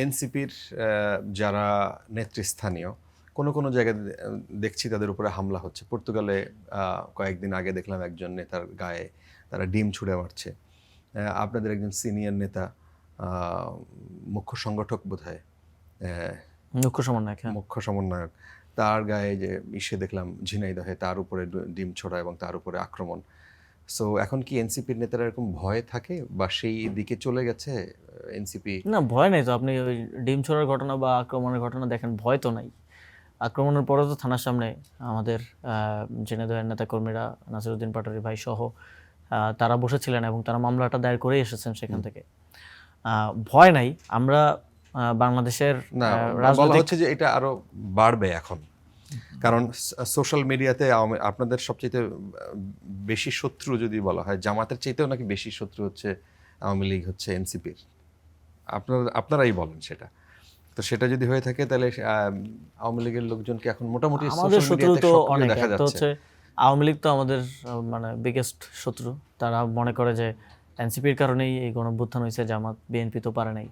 এনসিপির যারা নেতৃস্থানীয় কোনো জায়গায় দেখছি তাদের উপরে হামলা হচ্ছে। পর্তুগালে কয়েকদিন আগে দেখলাম একজন নেতার গায়ে তারা ডিম ছুঁড়ে মারছে। আপনাদের একজন সিনিয়র নেতা, মুখ্য সংগঠক বোধহয়, মুখ্য সমন্বয়ক, তার গায়ে যে দেখলাম ঝিনাইদহে তার উপরে ডিম ছোড়া এবং তার উপরে আক্রমণ। সো এখন কি এনসিপির নেতারা এরকম ভয় থাকে বা সেই দিকে চলে গেছে এনসিপি? না, ভয় নেই তো। আপনি ওই ডিম ছোড়ার ঘটনা বা আক্রমণের ঘটনা দেখেন, ভয় তো নাই। আক্রমণের পরে তো থানার সামনে আমাদের ঝিনাইদহের নেতাকর্মীরা, নাসিরউদ্দিন পাটোয়ারি ভাই সহ তারা বসেছিলেন এবং তারা মামলাটা দায়ের করে এসেছেন সেখান থেকে। ভয় নাই। আমরা বাংলাদেশের বলা হচ্ছে যে এটা আরো বাড়বে এখন, কারণ সোশ্যাল মিডিয়াতে আপনাদের সবচেয়ে বেশি শত্রু যদি বলা হয়, জামাতের চাইতেও নাকি বেশি শত্রু হচ্ছে আওয়ামী লীগ, হচ্ছে এনসিপির। আপনারাই বলেন সেটা। তো সেটা যদি হয়ে থাকে তাহলে আওয়ামী লীগের লোকজনকে এখন মোটামুটি আমাদের শত্রু তো অনেক দেখা যাচ্ছে। আওয়ামী লীগ তো আমাদের মানে বিগেস্ট শত্রু। তারা মনে করে যে এনসিপির কারণেই এই গণঅভ্যুত্থান হয়েছে, জামাত বিএনপি তো পারে নাই।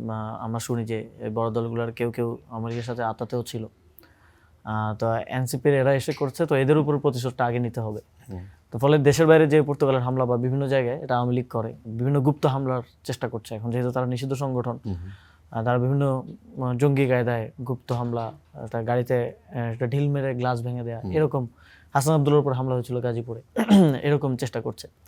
বা আমরা শুনি যে বড় দলগুলোর কেউ কেউ আওয়ামী লীগের সাথে আতাতেও ছিল। তো এনসিপির এরা এসে করছে, তো এদের উপর প্রতিশোধটা আগে নিতে হবে। তো ফলে দেশের বাইরে যে পর্তুগালের হামলা বা বিভিন্ন জায়গায় এটা আওয়ামী লীগ করে, বিভিন্ন গুপ্ত হামলার চেষ্টা করছে এখন, যেহেতু তারা নিষিদ্ধ সংগঠন। তারা বিভিন্ন জঙ্গি কায়দায় গুপ্ত হামলা, একটা গাড়িতে একটা ঢিল মেরে গ্লাস ভেঙে দেয়া, এরকম। হাসান আব্দুল্লার উপর হামলা হয়েছিল গাজীপুরে, এরকম চেষ্টা করছে।